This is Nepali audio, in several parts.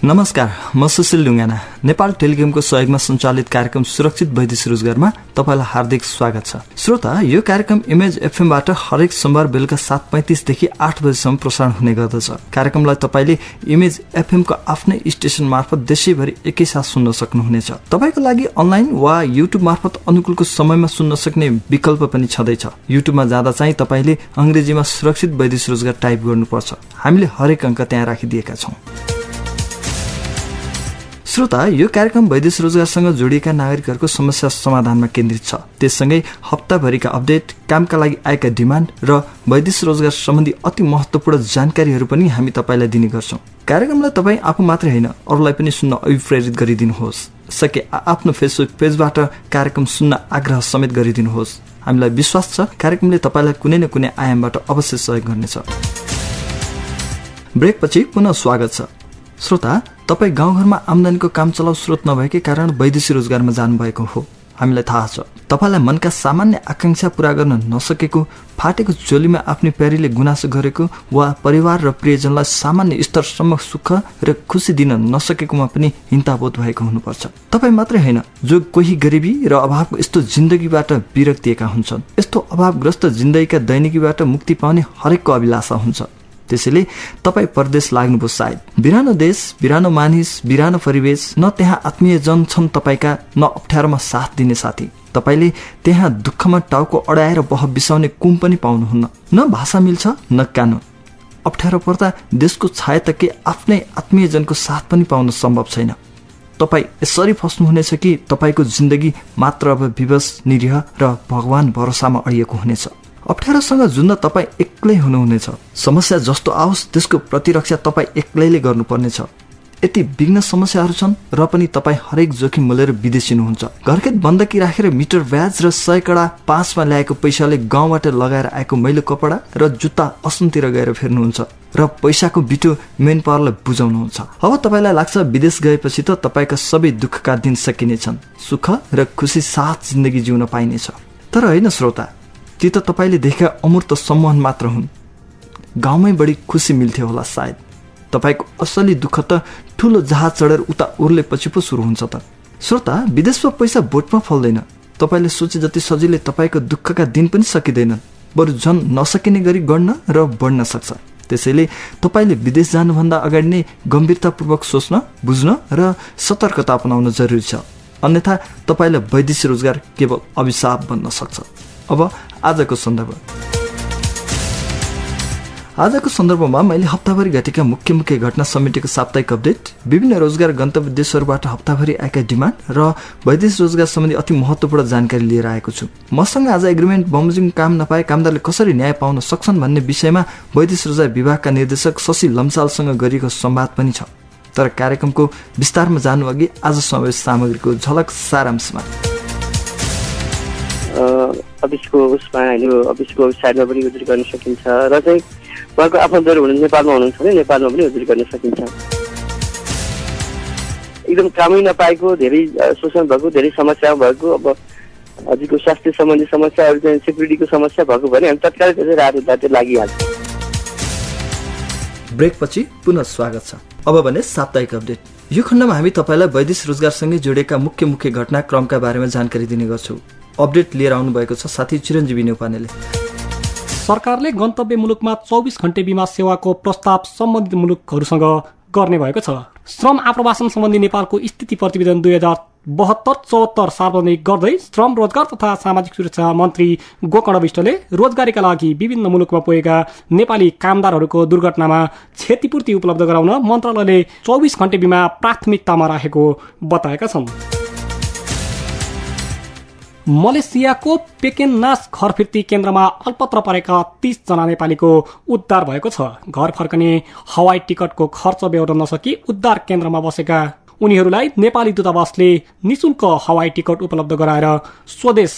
नमस्कार, म सुशील ढुङ्गाना। नेपाल टेलिकमको सहयोगमा सञ्चालित कार्यक्रम सुरक्षित वैदेशिक रोजगारमा तपाईलाई हार्दिक स्वागत छ। श्रोता, यो कार्यक्रम इमेज एफएमबाट हरेक सोमबार बेलुका 7:35 देखि 8 बजेसम्म प्रसारण हुने गर्दछ। कार्यक्रमलाई तपाईले इमेज एफएमको आफ्नै स्टेशन मार्फत देशैभरि एकैसाथ सुन्न सक्नुहुनेछ। तपाईको लागि अनलाइन वा युट्युब मार्फत अनुकूलको समयमा सुन्न सक्ने विकल्प पनि छँदैछ। युट्युबमा जाँदा चाहिँ तपाईले अंग्रेजीमा सुरक्षित वैदेशिक रोजगार टाइप गर्नुपर्छ। हामीले हरेक अंक त्यहाँ राखिदिएका छौं। श्रोता, यो कार्यक्रम वैदेशिक रोजगारसँग जोडिएका नागरिकहरूको समस्या समाधानमा केन्द्रित छ। त्यससँगै हप्ताभरिका अपडेट, कामका लागि आएका डिमान्ड र वैदेशिक रोजगार सम्बन्धी अति महत्त्वपूर्ण जानकारीहरू पनि हामी तपाईलाई दिने गर्छौं। कार्यक्रमलाई तपाईँ आफू मात्रै होइन, अरूलाई पनि सुन्न अभिप्रेरित गरिदिनुहोस्। सके आफ्नो फेसबुक पेजबाट कार्यक्रम सुन्न आग्रह समेत गरिदिनुहोस्। हामीलाई विश्वास छ कार्यक्रमले तपाईलाई कुनै न कुनै आयामबाट अवश्य सहयोग गर्नेछ। ब्रेकपछि पुनः स्वागत छ। श्रोता, तपाईँ गाउँघरमा आम्दानीको काम चलाउ स्रोत नभएकै कारण वैदेशिक रोजगारमा जानुभएको हो। हामीलाई थाहा छ तपाईलाई मनका सामान्य आकांक्षा पूरा गर्न नसकेको, फाटेको चोलीमा आफ्नै प्यारीले गुनासो गरेको वा परिवार र प्रियजनलाई सामान्य स्तरसम्म सुख र खुसी दिन नसकेकोमा पनि हिंताबोध भएको हुनुपर्छ। तपाईँ मात्रै होइन, जो कोही गरिबी र अभावको यस्तो जिन्दगीबाट विरक्तिएका हुन्छन्। यस्तो अभावग्रस्त जिन्दगीका दैनिकीबाट मुक्ति पाउने हरेकको अभिलाषा हुन्छ। त्यसैले तपाईँ परदेश लाग्नुभयो सायद। बिरानो देश, बिरानो मानिस, बिरानो परिवेश, न त्यहाँ आत्मीयजन छन् तपाईका, न अप्ठ्यारोमा साथ दिने साथी। तपाईले त्यहाँ दुःखमा टाउको अडाएर बह बिसाउने कुम पनि पाउनुहुन्न। न भाषा मिल्छ, न कानुन। अप्ठ्यारो पर्दा देशको छाया त के आफ्नै आत्मीयजनको साथ पनि पाउन सम्भव छैन। तपाईँ यसरी फस्नुहुनेछ कि तपाईँको जिन्दगी मात्र अब विवश, निरीह र भगवान भरोसामा अडिएको हुनेछ। अप्ठ्यारोसँग जुन्न तपाईँ एक्लै हुनुहुनेछ। समस्या जस्तो आओस् त्यसको प्रतिरक्षा तपाईँ एक्लैले गर्नुपर्नेछ। यति विघ्न समस्याहरू छन् र पनि तपाईँ हरेक जोखिम मोलेर विदेशिनुहुन्छ। घरकै बन्दकी राखेर मिटर ब्याज र 100 कडा 5मा ल्याएको पैसाले गाउँबाट लगाएर आएको मैलो कपडा र जुत्ता असनतिर गएर फेर्नुहुन्छ र पैसाको बिटो मेन पावरलाई बुझाउनुहुन्छ। अब तपाईँलाई लाग्छ विदेश गएपछि त तपाईँका सबै दुःखका दिन सकिनेछन्, सुख र खुसी साथ जिन्दगी जिउन पाइनेछ। तर होइन श्रोता, ती त तपाईले देखेका अमूर्त सम्मान मात्र हुन्। गाउँमै बढी खुसी मिल्थ्यो होला सायद। तपाईको असली दुःख त ठुलो जहाज चढेर उता उर्लेपछि पो सुरु हुन्छ त। श्रोता, विदेशमा पैसा बोटमा फल्दैन। तपाईले सोचे जति सजिलै तपाईको दुःखका दिन पनि सकिँदैनन्, बरु झन् नसकिने गरी गर्न र बढ्न सक्छ। त्यसैले तपाईले विदेश जानुभन्दा अगाडि नै गम्भीरतापूर्वक सोच्न, बुझ्न र सतर्कता अपनाउन जरुरी छ। अन्यथा तपाईलाई वैदेशिक रोजगार केवल अभिशाप बन्न सक्छ। अब आजको सन्दर्भमा मैले हप्ताभरि घटेका मुख्य घटना समेटेको साप्ताहिक अपडेट, विभिन्न रोजगार गन्तव्य देशहरूबाट हप्ताभरि आएका डिमान्ड र वैदेशिक रोजगार सम्बन्धी अति महत्त्वपूर्ण जानकारी लिएर आएको छु। मसँग आज एग्रिमेन्ट बमोजिम काम नपाए कामदारले कसरी न्याय पाउन सक्छन् भन्ने विषयमा वैदेशिक रोजगार विभागका निर्देशक शशि लम्सालसँग गरिएको संवाद पनि छ। तर कार्यक्रमको विस्तारमा जानुअघि आज समावेश सामग्रीको झलक सारांशमा। अफिसको उसमा होइन, अफिसको वेबसाइटमा पनि उजुरी गर्न सकिन्छ र चाहिँ उहाँको आफन्तहरू हुनु नेपालमा हुनुहुन्छ भने नेपालमा पनि उजुरी गर्न सकिन्छ। एकदम कामै नपाएको, धेरै शोषण भएको, धेरै समस्या भएको, अब हजुरको स्वास्थ्य सम्बन्धी समस्याहरू चाहिँ सेक्युरिटीको समस्या भएको भने हामी तत्कालै त्यसै राहत लागिहाल्छ। ब्रेकपछि पुनः स्वागत छ। अब भने साप्ताहिक अपडेट। यो खण्डमा हामी तपाईलाई वैदेशिक रोजगारसँगै जोडिएका मुख्य घटनाक्रमका बारेमा जानकारी दिने गर्छौं। अपडेट लिएर आउनु भएको छ साथी चिरञ्जीवी नेपानेले। सरकारले गन्तव्य मुलुकमा 24 घण्टे बीमा सेवाको प्रस्ताव सम्बन्धित मुलुकहरूसँग गर्ने भएको छ। श्रम आप्रवासन सम्बन्धी नेपालको स्थिति प्रतिवेदन 2072-74 सार्वजनिक गर्दै श्रम, रोजगार तथा सामाजिक सुरक्षा मन्त्री गोकर्ण विष्टले रोजगारीका लागि विभिन्न मुलुकमा पुगेका नेपाली कामदारहरूको दुर्घटनामा क्षतिपूर्ति उपलब्ध गराउन मन्त्रालयले 24 घण्टे बीमा प्राथमिकतामा राखेको बताएका छन्। मलेसियाको पेकेन्नास घर फिर्ती केन्द्रमा अल्पत्र परेका 30 जना नेपालीको उद्धार भएको छ। घर फर्कने हवाई टिकटको खर्च बेहोर्न नसकी उद्धार केन्द्रमा बसेका उनीहरूलाई नेपाली दूतावासले निशुल्क हवाई टिकट उपलब्ध गराएर स्वदेश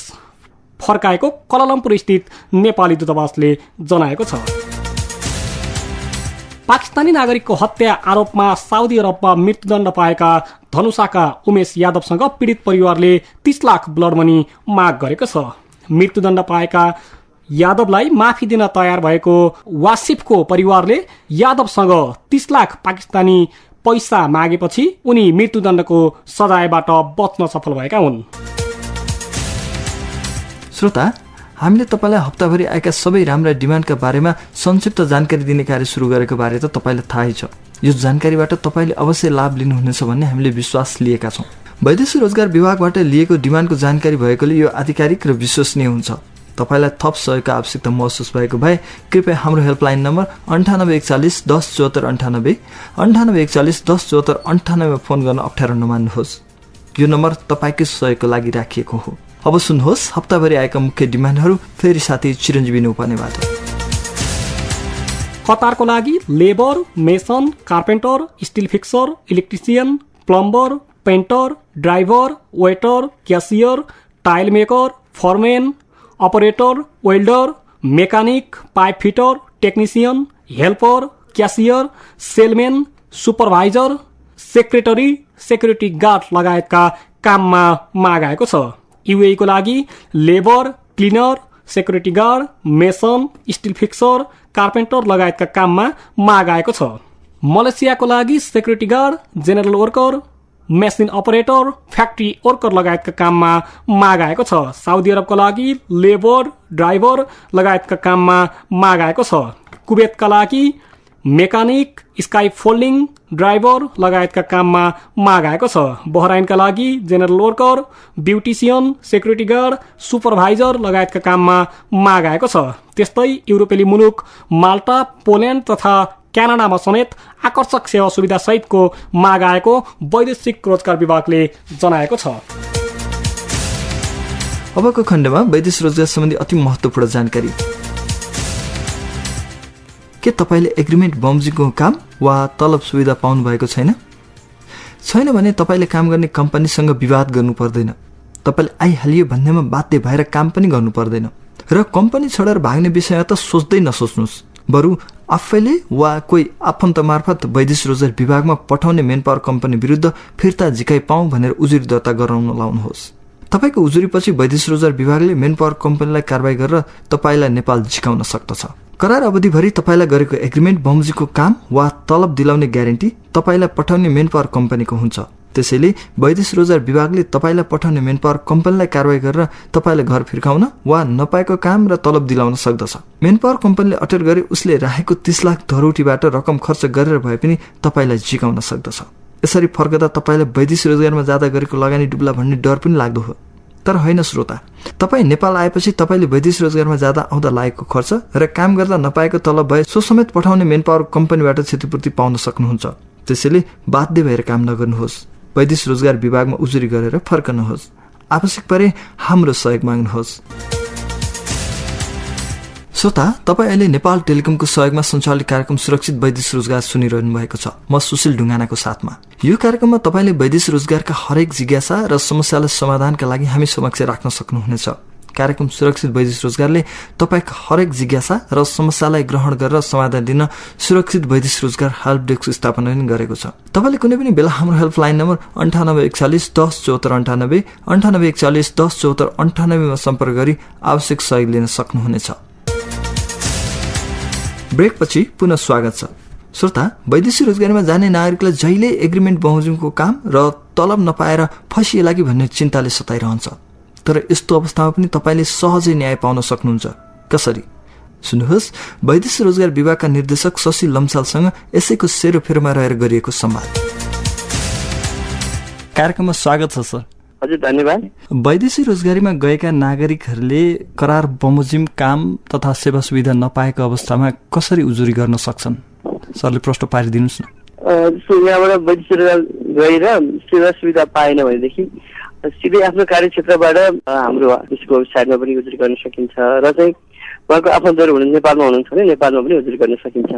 फर्काएको कलालम्पुर स्थित नेपाली दूतावासले जनाएको छ। पाकिस्तानी नागरिकको हत्या आरोपमा साउदी अरबमा मृत्युदण्ड पाएका धनुषाका उमेश यादवसँग पीडित परिवारले 30 लाख ब्लड मनी माग गरेको छ। मृत्युदण्ड पाएका यादवलाई माफी दिन तयार भएको वासिफको परिवारले यादवसँग 30 लाख पाकिस्तानी पैसा मागेपछि उनी मृत्युदण्डको सजायबाट बच्न सफल भएका हुन्। श्रोता, हामीले तपाईँलाई हप्ताभरि आएका सबै राम्रा डिमान्डका बारेमा संक्षिप्त जानकारी दिने कार्य सुरु गरेको बारे त तपाईँलाई थाहै छ। यो जानकारीबाट तपाईँले अवश्य लाभ लिनुहुनेछ भन्ने हामीले विश्वास लिएका छौँ। वैदेशिक रोजगार विभागबाट लिएको डिमान्डको जानकारी भएकोले यो आधिकारिक र विश्वसनीय हुन्छ। तपाईँलाई थप सहयोगको आवश्यकता महसुस भएको भए कृपया हाम्रो हेल्पलाइन नम्बर 9841 10 74 98 9841 10 74 98 मा फोन गर्न अप्ठ्यारो नमान्नुहोस्। यो नम्बर तपाईँकै सहयोगको लागि राखिएको हो। अब सुन्नुहोस् हप्ताभरि आएका मुख्य डिमान्डहरू फेरि साथी चिरञ्जीवी नुपानेबाट। कतारको लागि labour, mason, carpenter, steel fixer, electrician, plumber, painter, driver, waiter, cashier, tile maker, foreman, operator, welder, mechanic, pipe fitter, technician, helper, cashier, salesman, supervisor, secretary, security guard लगायतका काममा माग आएको छ। युएईको लागि labour, cleaner, security guard, mason, steel fixer, carpenter लगायतका काममा माग आएको छ। मलेसियाको लागि security guard, general worker, machine operator, factory worker लगायतका काममा माग आएको छ। साउदी अरबको लागि लेबर, ड्राइभर लगायतका काममा माग आएको छ। कुवेतका लागि मेकानिक, स्काई फोल्डिङ, ड्राइभर लगायतका काममा माग आएको छ। बहराइनका लागि general worker, beautician, security guard, supervisor लगायतका काममा माग आएको छ। त्यस्तै युरोपेली मुलुक माल्टा, पोल्यान्ड तथा क्यानाडामा समेत आकर्षक सेवा सुविधा सहितको माग आएको वैदेशिक रोजगार विभागले जनाएको छ। अबको खण्डमा वैदेशिक रोजगार सम्बन्धी अति महत्त्वपूर्ण जानकारी। के तपाईँले एग्रिमेन्ट बमोजिमको काम वा तलब सुविधा पाउनु भएको छैन? छैन भने तपाईँले काम गर्ने कम्पनीसँग विवाद गर्नु पर्दैन। तपाईँले आइहालियो भन्नेमा बाध्य भएर काम पनि गर्नु पर्दैन र कम्पनी छोडेर भाग्ने विषयमा त सोच्दै नसोच्नुहोस्। बरु आफैले वा कोही आफन्त मार्फत वैदेशिक रोजगार विभागमा पठाउने मेनपावर कम्पनी विरुद्ध फिर्ता झिकाइ पाऊँ भनेर उजुरी दर्ता गराउन लाउनुहोस्। तपाईँको उजुरीपछि वैदेशिक रोजगार विभागले मेनपावर कम्पनीलाई कारबाही गरेर तपाईँलाई नेपाल झिकाउन सक्दछ। करार अवधिभरि तपाईँलाई गरेको एग्रिमेन्ट बमोजिमको काम वा तलब दिलाउने ग्यारेन्टी तपाईँलाई पठाउने मेनपावर कम्पनीको हुन्छ। त्यसैले वैदेशिक रोजगार विभागले तपाईँलाई पठाउने मेनपावर कम्पनीलाई कारबाही गरेर तपाईँलाई घर फिर्काउन वा नपाएको काम र तलब दिलाउन सक्दछ। मेनपावर कम्पनीले अटेर गरे उसले राखेको 30 लाख धरोटीबाट रकम खर्च गरेर भए पनि तपाईँलाई झिकाउन सक्दछ। यसरी फर्कदा तपाईँलाई वैदेशिक रोजगारमा जाँदा गरेको लगानी डुब्ला भन्ने डर पनि लाग्दो हो। तर होइन श्रोता, तपाईँ नेपाल आएपछि तपाईँले वैदेशिक रोजगारमा जाँदा आउँदा लागेको खर्च र काम गर्दा नपाएको तलब भए सो समेत पठाउने मेनपावर कम्पनीबाट क्षतिपूर्ति पाउन सक्नुहुन्छ। त्यसैले बाध्य भएर काम नगर्नुहोस्। वैदेशिक रोजगार विभागमा उजुरी गरेर फर्कनुहोस्। आवश्यक परे हाम्रो सहयोग माग्नुहोस्। श्रोता, तपाईँ अहिले नेपाल टेलिकमको सहयोगमा सञ्चालित कार्यक्रम सुरक्षित वैदेशिक रोजगार सुनिरहनु भएको छ। म सुशील ढुङ्गानाको साथमा। यो कार्यक्रममा तपाईँले वैदेशिक रोजगारका हरेक जिज्ञासा र समस्यालाई समाधानका लागि हामी समक्ष राख्न सक्नुहुनेछ। कार्यक्रम सुरक्षित वैदेशिक रोजगारले तपाईँका हरेक जिज्ञासा र समस्यालाई ग्रहण गरेर समाधान दिन सुरक्षित वैदेशिक रोजगार हेल्प डेस्क स्थापना पनि गरेको छ। तपाईँले कुनै पनि बेला हाम्रो हेल्पलाइन नम्बर 9841 10 74 98 9841 10 74 98 मा सम्पर्क गरी आवश्यक सहयोग लिन सक्नुहुनेछ। ब्रेकपछि पुनः स्वागत छ। श्रोता, वैदेशिक रोजगारीमा जाने नागरिकलाई जहिले एग्रिमेन्ट बमोजिमको काम र तलब नपाएर फसिएला कि भन्ने चिन्ताले सताइरहन्छ। तर यस्तो अवस्थामा पनि तपाईँले सहजै न्याय पाउन सक्नुहुन्छ। कसरी? सुन्नुहोस्, वैदेशिक रोजगार विभागका निर्देशक शशि लम्सालसँग यसैको सेरोफेरोमा रहेर गरिएको संवाद। कार्यक्रममा स्वागत छ सर। हजुर, धन्यवाद। वैदेशिक रोजगारीमा गएका नागरिकहरूले करार बमोजिम काम तथा सेवा सुविधा नपाएको अवस्थामा कसरी उजुरी गर्न सक्छन्? सरले प्रश्न पारिदिनुहोस् न। यहाँबाट वैदेशिक रोजगार गएर सेवा सुविधा पाएन भनेदेखि सिधै आफ्नो कार्यक्षेत्रबाट हाम्रो देशको वेबसाइटमा पनि उजुरी गर्न सकिन्छ र चाहिँ उहाँको आफन्तहरू हुनु नेपालमा हुनुहुन्छ भने नेपालमा पनि उजुरी गर्न सकिन्छ।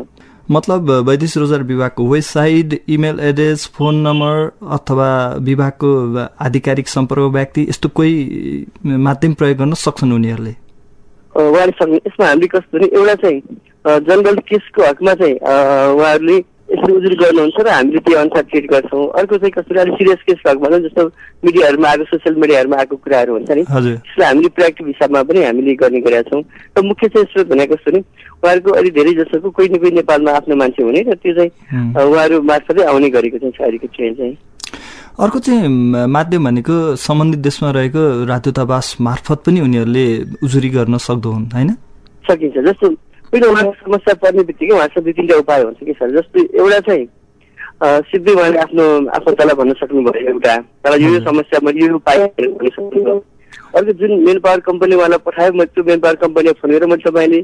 मतलब वैदेशिक रोजगार विभागको website, email address, phone number अथवा विभागको आधिकारिक सम्पर्क व्यक्ति यस्तो कोही माध्यम प्रयोग गर्न सक्छन् उनीहरूले? उहाँले सक्ने। यसमा हामीले कस्तो भने एउटा चाहिँ जनरल केसको हकमा चाहिँ उहाँहरूले यसरी उजुरी गर्नुहुन्छ र हामीले त्यो अनुसार ट्रिट गर्छौँ। अर्को चाहिँ कसरी अलिक सिरियस केस भएको भनौँ, जस्तो मिडियाहरूमा आएको सोसियल मिडियाहरूमा आएको कुराहरू हुन्छ नि, त्यसलाई हामीले प्रोएक्टिभ हिसाबमा पनि हामीले गर्ने गरेका छौँ। र मुख्य चाहिँ स्रोत भनेको कस्तो नि, उहाँहरूको अलि धेरै जसोको कोही न कोही नेपालमा आफ्नो मान्छे हुने र त्यो चाहिँ उहाँहरू मार्फतै आउने गरेको चाहिँ अहिलेको ट्रेन्ड चाहिँ। अर्को चाहिँ माध्यम भनेको सम्बन्धित देशमा रहेको राजदूतावास मार्फत पनि उनीहरूले उजुरी गर्न सक्दो हुन् होइन? सकिन्छ। जस्तो पहिला उहाँको समस्या पर्ने बित्तिकै उहाँसँग 2-3टा उपाय हुन्छ कि सर। जस्तो एउटा चाहिँ सिधै उहाँले आफ्नो आफन्तलाई भन्न सक्नुभयो, एउटा तर यो समस्या मैले यो उपाय भन्न सक्नुभयो। अर्को जुन मेन पावर कम्पनी उहाँलाई पठायो, म त्यो मेन पावर कम्पनीमा फोन गरेर मैले तपाईँले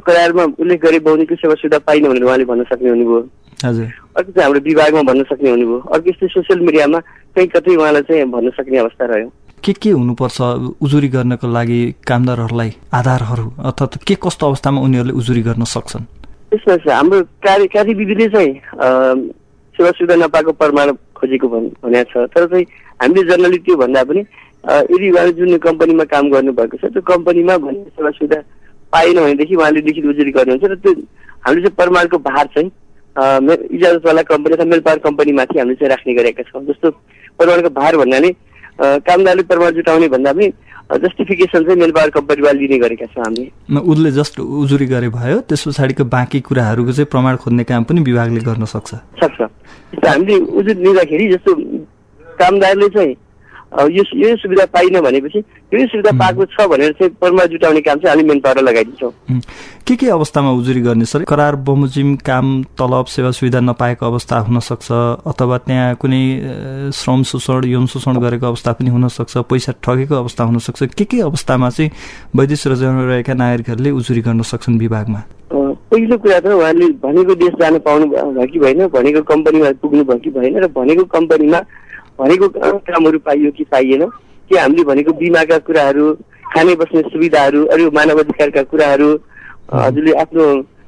करारमा उल्लेख गरे बहुनीको सेवा सुविधा पाइनँ भनेर उहाँले भन्न सक्ने हुनुभयो। अर्को चाहिँ हाम्रो विभागमा भन्न सक्ने हुनुभयो। अर्को यस्तै सोसियल मिडियामा कहीँ कतै उहाँलाई चाहिँ भन्न सक्ने अवस्था रह्यो। के हुनुपर्छ उजुरी गर्नको लागि कामदारहरूलाई आधारहरू अर्थात् के कस्तो अवस्थामा उनीहरूले उजुरी गर्न सक्छन्? त्यसमा चाहिँ हाम्रो कार्यविधिले चाहिँ सेवा सुविधा नपाएको प्रमाण खोजेको भनेको छ। तर चाहिँ हामीले जनरली त्यो भन्दा पनि यदि उहाँले जुन कम्पनीमा काम गर्नुभएको छ त्यो कम्पनीमा भन्ने सेवा सुविधा पाएन भनेदेखि उहाँले लिखित उजुरी गर्नुहुन्छ र त्यो हामीले चाहिँ प्रमाणको भार चाहिँ इजाजतवाला कम्पनी अथवा मेल पावर कम्पनीमाथि हामीले चाहिँ राख्ने गरेका छौँ। जस्तो प्रमाणको भार भन्नाले कामदारले प्रमाण जुटाउने भन्दा पनि जस्टिफिकेसन चाहिँ मेल पावर कम्पनीबाट लिने गरेका छौँ हामीले। उसले जस्ट उजुरी गरे भयो, त्यस पछाडिको बाँकी कुराहरूको चाहिँ प्रमाण खोज्ने काम पनि विभागले गर्न सक्छ। जस्तो हामीले उजुरी लिँदाखेरि जस्तो कामदारले चाहिँ यो सुविधा पाइन भनेपछि यो सुविधा पाएको छ भनेर चाहिँ प्रमाण जुटाउने काम चाहिँ हामी मेन पावर लगाइदिन्छौँ। के अवस्थामा उजुरी गर्ने सर? करार बमोजिम काम तलब सेवा सुविधा नपाएको अवस्था हुन सक्छ, अथवा त्यहाँ कुनै श्रम शोषण यौन शोषण गरेको अवस्था पनि हुन सक्छ, पैसा ठगेको अवस्था हुन सक्छ। के अवस्थामा चाहिँ वैदेशिक रोजगारमा रहेका नागरिकहरूले उजुरी गर्न सक्छन् विभागमा? पहिलो कुरा त उहाँले भनेको देश जान पाउनु भयो कि भएन, भनेको कम्पनीमा पुग्नु भयो कि भएन, र भनेको कम्पनीमा भनेको कामहरू पाइयो कि पाइएन, कि हामीले भनेको बिमाका कुराहरू, खाने बस्ने सुविधाहरू, अरू मानव अधिकारका कुराहरू, हजुरले आफ्नो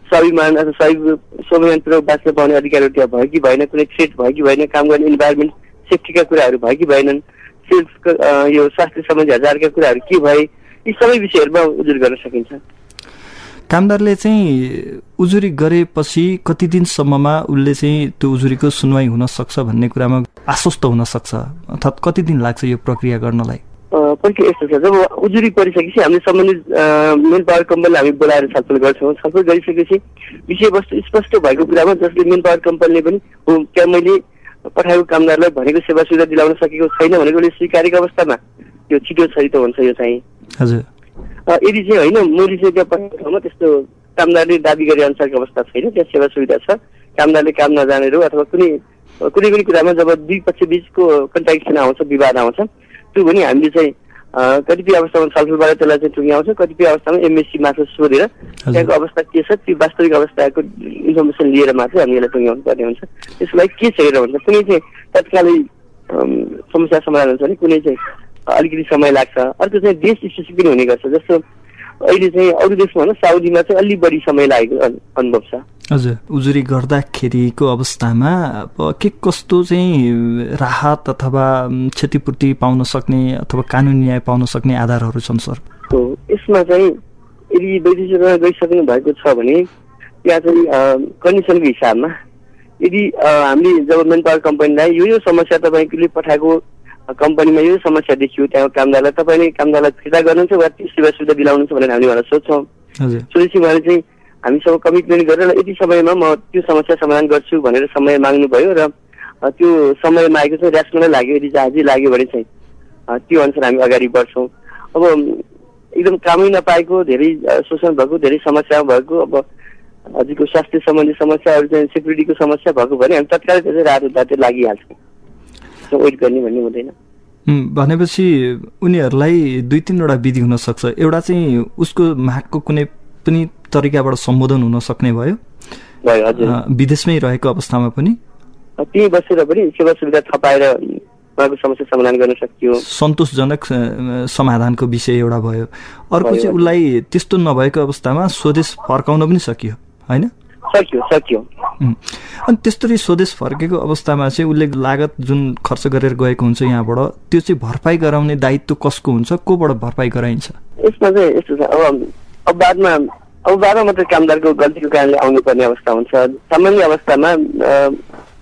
स्वाभिमान अथवा स्वाभिमानपूर्वक बाँच्न पाउने अधिकारहरू त्यहाँ भयो कि भएन, कुनै थ्रेट भयो कि भएन, काम गर्ने इन्भाइरोमेन्ट सेफ्टीका कुराहरू भयो कि भएनन्, सेल्फ यो स्वास्थ्य सम्बन्धी हजारका कुराहरू के भए, यी सबै विषयहरूमा उजुरी गर्न सकिन्छ। कामदारले चाहिँ उजुरी गरेपछि कति दिनसम्ममा उसले चाहिँ त्यो उजुरीको सुनवाई हुन सक्छ भन्ने कुरामा आश्वस्त हुन सक्छ, अर्थात् कति दिन लाग्छ यो प्रक्रिया गर्नलाई? पक्कै यस्तो छ, जब उजुरी परिसकेपछि हामीले सम्बन्धित मेन पावर कम्पनीलाई हामी बोलाएर छलफल गर्छौँ। छलफल गरिसकेपछि विषयवस्तु स्पष्ट भएको कुरामा जसले मेन पावर कम्पनीले पनि क्या मैले पठाएको कामदारलाई भनेको सेवा सुविधा दिलाउन सकेको छैन भनेको उसले स्वीकारेको अवस्थामा यो छिटो छरितो हुन्छ। यो चाहिँ हजुर यदि चाहिँ होइन मैले चाहिँ त्यहाँ पठाएको ठाउँमा त्यस्तो कामदारले दाबी गरे अनुसारको अवस्था छैन, त्यहाँ सेवा सुविधा छ, कामदारले काम नजानेर अथवा कुनै पनि कुरामा जब दुई पक्ष बिचको कन्ट्राडिक्सन आउँछ, विवाद आउँछ, त्यो भने हामीले चाहिँ कतिपय अवस्थामा छलफलबाट त्यसलाई चाहिँ टुङ्ग्याउँछ, कतिपय अवस्थामा एमएससी मार्फत सोधेर त्यहाँको अवस्था के छ त्यो वास्तविक अवस्थाको इन्फर्मेसन लिएर मात्रै हामी यसलाई टुङ्ग्याउनु पर्ने हुन्छ। त्यसलाई के छ हेरेर हुन्छ, कुनै चाहिँ तत्कालै समस्या समाधान हुन्छ भने कुनै चाहिँ अलिकति समय लाग्छ। अर्को चाहिँ देश स्पेसिफिक पनि हुने गर्छ, जस्तो अहिले चाहिँ अरू देशमा भनौँ साउदीमा चाहिँ अलि बढी समय लागेको अनुभव छ। हजुर उजुरी गर्दाखेरिको अवस्थामा के कस्तो चाहिँ राहत अथवा क्षतिपूर्ति पाउन सक्ने अथवा कानुनी न्याय पाउन सक्ने आधारहरू छन् सर? यसमा चाहिँ यदि वैदेशिकमा गइसक्नु भएको छ भने त्यहाँ चाहिँ कन्डिसनको हिसाबमा यदि हामीले जब मेन पावर कम्पनीलाई यो समस्या तपाईँले पठाएको कम्पनीमा यो समस्या देखियो, त्यहाँ कामदारलाई तपाईँले कामदारलाई फिर्ता गर्नुहुन्छ वा त्यो सेवा सुविधा दिलाउनुहुन्छ भनेर हामीले उहाँलाई सोध्छौँ। सोधेपछि उहाँले चाहिँ हामीसँग कमिटमेन्ट गरेर यति समयमा म त्यो समस्या समाधान गर्छु भनेर समय माग्नुभयो र त्यो समय मागेको चाहिँ ऱ्यासनलै लाग्यो, यदि जहाजी लाग्यो भने चाहिँ त्यो अनुसार हामी अगाडि बढ्छौँ। अब एकदम कामै नपाएको, धेरै शोषण भएको, धेरै समस्या भएको, अब हजुरको स्वास्थ्य सम्बन्धी समस्याहरू चाहिँ सेक्युरिटीको समस्या भएको भने हामी तत्कालै त्यसै राहत लागिहाल्छौँ, वेट गर्ने भन्ने हुँदैन। भनेपछि उनीहरूलाई 2-3वटा विधि हुन सक्छ। एउटा चाहिँ उसको मागको कुनै पनि तरिकाबाट सम्बोधन हुन सक्ने भयो, विदेशमै रहेको अवस्थामा पनि त्यही बसेर पनि सेवा सुविधा थपाएर उहाँको समस्या समाधान गर्न सकियो, सन्तोषजनक समाधानको विषय एउटा भयो। अर्को चाहिँ उसलाई त्यस्तो नभएको अवस्थामा स्वदेश फर्काउन पनि सकियो होइन? सकियो। अनि त्यस्तरी स्वदेश फर्केको अवस्थामा चाहिँ उसले लागत जुन खर्च गरेर गएको हुन्छ यहाँबाट त्यो चाहिँ भरपाई गराउने दायित्व कसको हुन्छ, कोबाट भरपाई गराइन्छ? यसमा चाहिँ यस्तो छ, अब बादमा अब 12 मात्र कामदारको गल्तीको कारणले आउनुपर्ने अवस्था हुन्छ। सामान्य अवस्थामा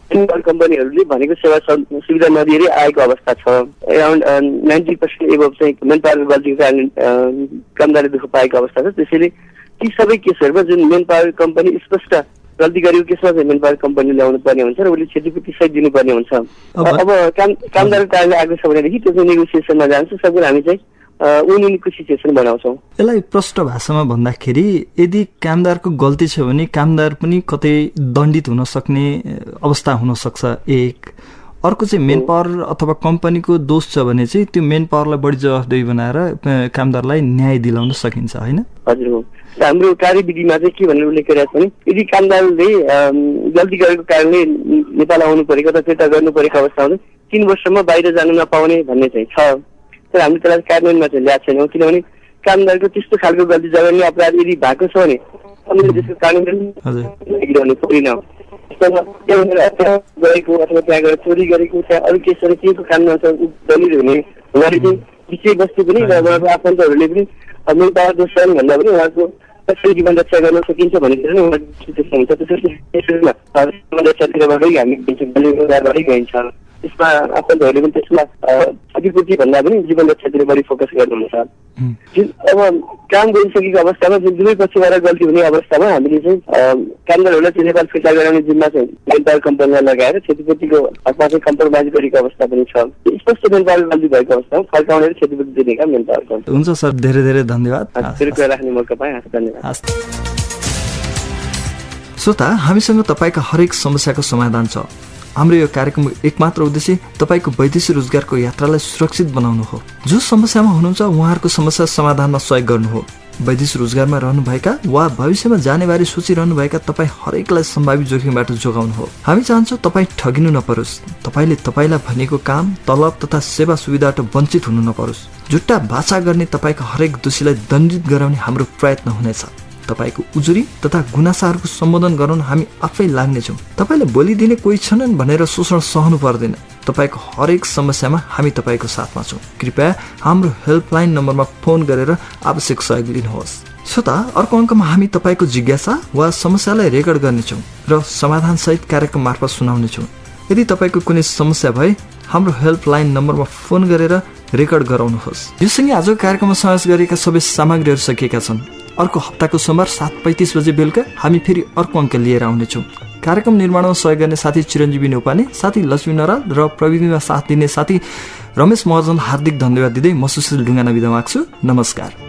कम्पनीहरूले भनेको सेवा सुविधा नदिएरै आएको अवस्था छ। एराउन्ड 90% एबभ चाहिँ मेन पावरको गल्तीको कारणले कामदारले दुःख पाएको अवस्था छ। त्यसैले ती सबै केसहरूमा जुन मेन पावर कम्पनी स्पष्ट गल्ती गरेको केसमा चाहिँ मेन पावर कम्पनी ल्याउनु पर्ने हुन्छ र उसले क्षतिपूर्ति सहित दिनुपर्ने हुन्छ। अब कामदारको कारणले आएको छ भनेदेखि त्यो चाहिँ नेगोसिएसनमा जान्छ। सबैले हामी चाहिँ उनीको सिचुएसन बनाउँछौँ। यसलाई प्रष्ट भाषामा भन्दाखेरि यदि कामदारको गल्ती छ भने कामदार पनि कतै दण्डित हुन सक्ने अवस्था हुन सक्छ। एक अर्को चाहिँ मेन पावर अथवा कम्पनीको दोष छ भने चाहिँ त्यो मेन पावरलाई बढी जवाफदेही बनाएर कामदारलाई न्याय दिलाउन सकिन्छ, होइन? हजुर हो। हाम्रो कार्यविधिमा चाहिँ के भनेर उल्लेख गरेको छ भने यदि कामदारले गल्ती गरेको कारणले नेपाल आउनु परेको अथवा फिर्ता गर्नु परेको अवस्था हुँदा 3 वर्षमा बाहिर जानु नपाउने भन्ने चाहिँ छ। तर हामीले त्यसलाई कार्यान्वयनमा चाहिँ ल्याएको छैनौँ, किनभने कामदारको त्यस्तो खालको गल्ती जघन्य अपराध यदि भएको छ भने हामीले त्यसको कार्यान्वयन गिराउनु पर्दैन। गएको अथवा त्यहाँ गएर चोरी गरेको त्यहाँ अरू केसहरू केको काममा दलित हुने उहाँले चाहिँ विषयवस्तु पनि र उहाँको आफन्तहरूले पनि मेन पावर दोष छन् भन्दा पनि उहाँको कसरी जीवन रक्षा गर्न सकिन्छ भनेर नै उहाँको त्यस्तो हुन्छ। त्यसमा जीवन रक्षातिरबाटै हामी दलितबाटै गइन्छ। त्यसमा आफन्तहरूले पनि त्यसमा क्षतिपूर्ति भन्दा पनि जीवन रक्षातिर बढी फोकस गर्नुहुन्छ। अब काम गरिसकेको अवस्थामा जुन दुवै पक्षबाट गल्ती हुने अवस्थामा हामीले चाहिँ कामदारहरूलाई चाहिँ नेपाल फिर्ता गराउने जिम्मा चाहिँ मेन पावर कम्पनीलाई लगाएर क्षतिपूर्तिको हकमा चाहिँ कम्प्रोमाइज गरेको अवस्था पनि छ। स्पष्ट मेन पावर गल्ती भएको अवस्थामा फर्काउने र क्षतिपूर्ति दिने काम मेन पावर कम्पनी। हुन्छ सर, धेरै धेरै धन्यवाद। राख्ने मौका पाएँ, धन्यवाद। श्रोता, हामीसँग तपाईँका हरेक समस्याको समाधान छ। हाम्रो यो कार्यक्रमको एकमात्र उद्देश्य तपाईँको वैदेशिक रोजगारको यात्रालाई सुरक्षित बनाउनु हो। जो समस्यामा हुनुहुन्छ उहाँहरूको समस्या समाधानमा सहयोग गर्नु हो। वैदेशिक रोजगारमा रहनुभएका वा भविष्यमा जानेबारे सोचिरहनुभएका तपाईँ हरेकलाई सम्भावित जोखिमबाट जोगाउनु हो। हामी चाहन्छौँ तपाईँ ठगिनु नपरोस्, तपाईँले तपाईँलाई भनेको काम, तलब तथा सेवा सुविधाबाट वञ्चित हुनु नपरोस्। झुट्टा भाषा गर्ने तपाईँका हरेक दोषीलाई दण्डित गराउने हाम्रो प्रयत्न हुनेछ। तपाईँको उजुरी तथा गुनासाहरूको सम्बोधन गराउन हामी आफै लाग्नेछौँ। तपाईँले बोलिदिने कोही छैनन् भनेर शोषण सहनु पर्दैन। तपाईँको हरेक समस्यामा हामी तपाईँको साथमा छौँ। कृपया हाम्रो हेल्पलाइन नम्बरमा फोन गरेर आवश्यक सहयोग लिनुहोस्। श्रोता, अर्को अङ्कमा हामी तपाईँको जिज्ञासा वा समस्यालाई रेकर्ड गर्नेछौँ र समाधानसहित कार्यक्रम मार्फत सुनाउनेछौँ। यदि तपाईँको कुनै समस्या भए हाम्रो हेल्पलाइन नम्बरमा फोन गरेर रेकर्ड गराउनुहोस्। योसँगै आजको कार्यक्रममा समावेश गरिएका सबै सामग्रीहरू सकिएका छन्। अर्को हप्ताको सोमबार 7:35 बजे बेलुका हामी फेरि अर्को अङ्क लिएर आउनेछौँ। कार्यक्रम निर्माणमा सहयोग गर्ने साथी चिरञ्जीवी न्यौपाने, साथी लक्ष्मी नराल र प्रविधिमा साथ दिने साथी रमेश महर्जन हार्दिक धन्यवाद दिँदै म सुशील ढुङ्गाना बिदा माग्छु। नमस्कार।